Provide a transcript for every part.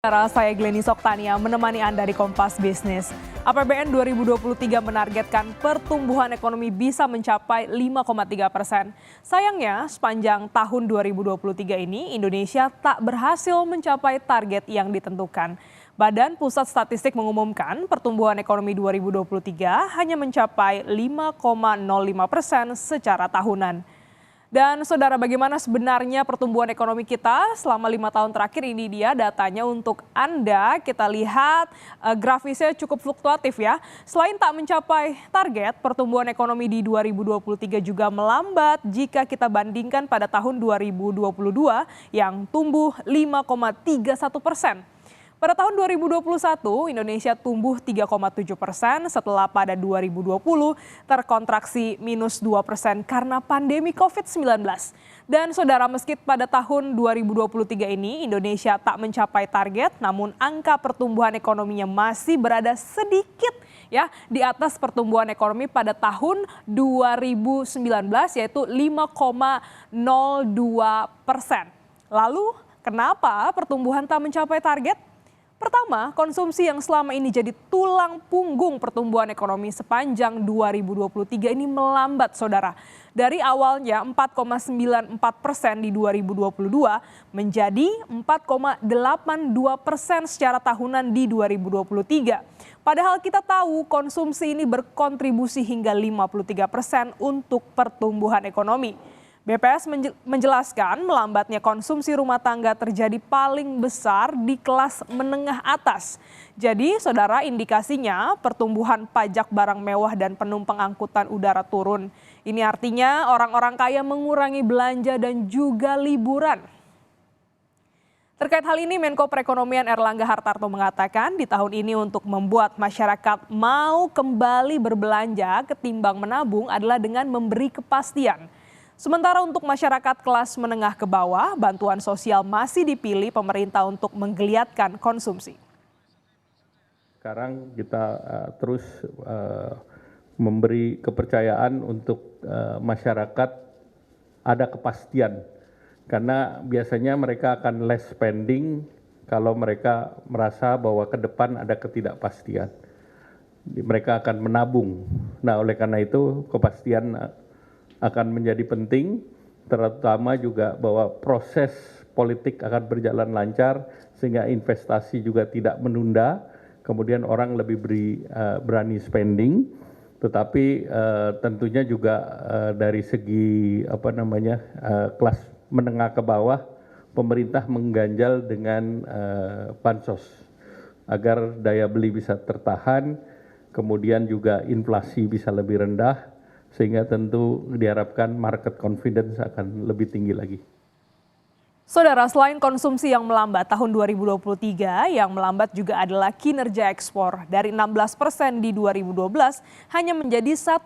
Saya Glenny Soktania menemani Anda di Kompas Bisnis. APBN 2023 menargetkan pertumbuhan ekonomi bisa mencapai 5,3%. Sayangnya, sepanjang tahun 2023 ini Indonesia tak berhasil mencapai target yang ditentukan. Badan Pusat Statistik mengumumkan pertumbuhan ekonomi 2023 hanya mencapai 5,05% secara tahunan. Dan saudara, bagaimana sebenarnya pertumbuhan ekonomi kita selama 5 tahun terakhir? Ini dia datanya untuk Anda. Kita lihat grafisnya cukup fluktuatif ya. Selain tak mencapai target, pertumbuhan ekonomi di 2023 juga melambat jika kita bandingkan pada tahun 2022 yang tumbuh 5,31%. Pada tahun 2021, Indonesia tumbuh 3,7% setelah pada 2020 terkontraksi minus 2% karena pandemi COVID-19. Dan saudara, meski pada tahun 2023 ini Indonesia tak mencapai target, namun angka pertumbuhan ekonominya masih berada sedikit ya di atas pertumbuhan ekonomi pada tahun 2019 yaitu 5,02%. Lalu kenapa pertumbuhan tak mencapai target? Pertama, konsumsi yang selama ini jadi tulang punggung pertumbuhan ekonomi sepanjang 2023 ini melambat, saudara. Dari awalnya 4,94% di 2022 menjadi 4,82% secara tahunan di 2023. Padahal kita tahu konsumsi ini berkontribusi hingga 53% untuk pertumbuhan ekonomi. BPS menjelaskan melambatnya konsumsi rumah tangga terjadi paling besar di kelas menengah atas. Jadi saudara, indikasinya pertumbuhan pajak barang mewah dan penumpang angkutan udara turun. Ini artinya orang-orang kaya mengurangi belanja dan juga liburan. Terkait hal ini, Menko Perekonomian Erlangga Hartarto mengatakan di tahun ini untuk membuat masyarakat mau kembali berbelanja ketimbang menabung adalah dengan memberi kepastian. Sementara untuk masyarakat kelas menengah ke bawah, bantuan sosial masih dipilih pemerintah untuk menggeliatkan konsumsi. Sekarang kita terus memberi kepercayaan untuk masyarakat ada kepastian. Karena biasanya mereka akan less spending kalau mereka merasa bahwa ke depan ada ketidakpastian. Mereka akan menabung. Nah, oleh karena itu kepastian akan menjadi penting, terutama juga bahwa proses politik akan berjalan lancar sehingga investasi juga tidak menunda, kemudian orang lebih berani spending, tetapi tentunya juga dari segi kelas menengah ke bawah, pemerintah mengganjal dengan bansos agar daya beli bisa tertahan, kemudian juga inflasi bisa lebih rendah, sehingga tentu diharapkan market confidence akan lebih tinggi lagi. Saudara, selain konsumsi yang melambat tahun 2023, yang melambat juga adalah kinerja ekspor. Dari 16% di 2012 hanya menjadi 1,3%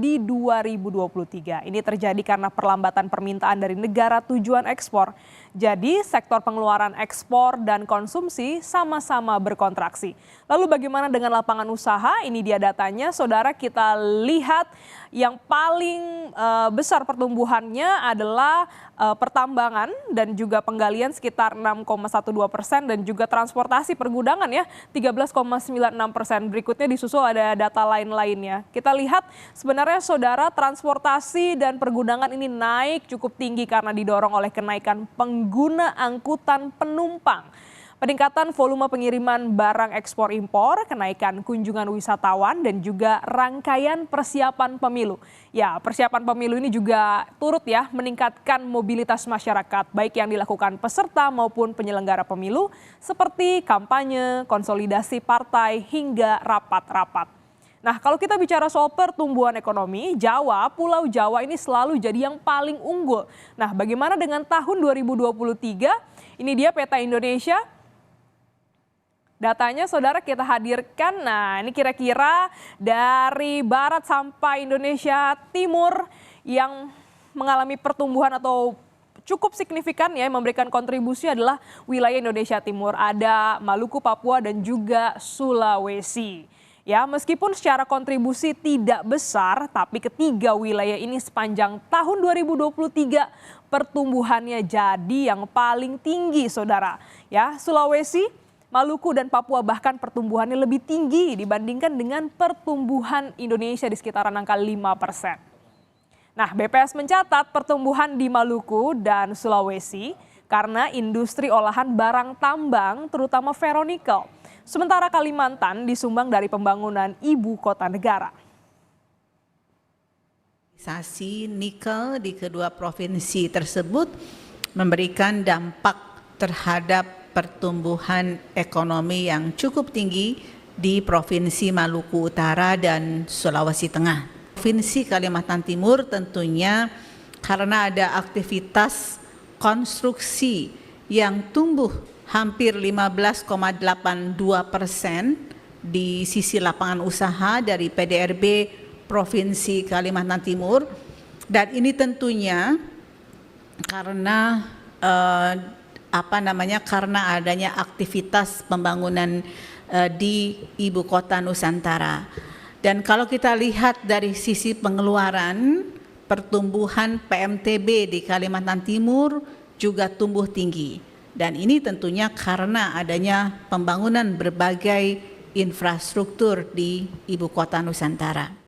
di 2023. Ini terjadi karena perlambatan permintaan dari negara tujuan ekspor. Jadi sektor pengeluaran ekspor dan konsumsi sama-sama berkontraksi. Lalu bagaimana dengan lapangan usaha? Ini dia datanya, saudara. Kita lihat yang paling besar pertumbuhannya adalah pertambangan dan juga penggalian sekitar 6,12% dan juga transportasi pergudangan ya 13,96%. Berikutnya disusul ada data lain-lainnya. Kita lihat sebenarnya saudara, transportasi dan pergudangan ini naik cukup tinggi karena didorong oleh kenaikan pengguna angkutan penumpang. Peningkatan volume pengiriman barang ekspor impor, kenaikan kunjungan wisatawan, dan juga rangkaian persiapan pemilu. Ya, persiapan pemilu ini juga turut ya meningkatkan mobilitas masyarakat, baik yang dilakukan peserta maupun penyelenggara pemilu, seperti kampanye, konsolidasi partai, hingga rapat-rapat. Nah, kalau kita bicara soal pertumbuhan ekonomi, Pulau Jawa ini selalu jadi yang paling unggul. Nah, bagaimana dengan tahun 2023? Ini dia peta Indonesia. Datanya saudara kita hadirkan, nah ini kira-kira dari barat sampai Indonesia Timur yang mengalami pertumbuhan atau cukup signifikan ya memberikan kontribusi adalah wilayah Indonesia Timur. Ada Maluku, Papua dan juga Sulawesi. Ya, meskipun secara kontribusi tidak besar, tapi ketiga wilayah ini sepanjang tahun 2023 pertumbuhannya jadi yang paling tinggi, Saudara. Ya, Sulawesi, Maluku dan Papua bahkan pertumbuhannya lebih tinggi dibandingkan dengan pertumbuhan Indonesia di sekitaran angka 5%. Nah, BPS mencatat pertumbuhan di Maluku dan Sulawesi karena industri olahan barang tambang terutama ferronikel. Sementara Kalimantan disumbang dari pembangunan ibu kota negara. Nikel di kedua provinsi tersebut memberikan dampak terhadap pertumbuhan ekonomi yang cukup tinggi di Provinsi Maluku Utara dan Sulawesi Tengah. Provinsi Kalimantan Timur tentunya karena ada aktivitas konstruksi yang tumbuh hampir 15,82% di sisi lapangan usaha dari PDRB Provinsi Kalimantan Timur, dan ini tentunya karena karena adanya aktivitas pembangunan di ibu kota Nusantara. Dan kalau kita lihat dari sisi pengeluaran, pertumbuhan PMTB di Kalimantan Timur juga tumbuh tinggi. Dan ini tentunya karena adanya pembangunan berbagai infrastruktur di ibu kota Nusantara.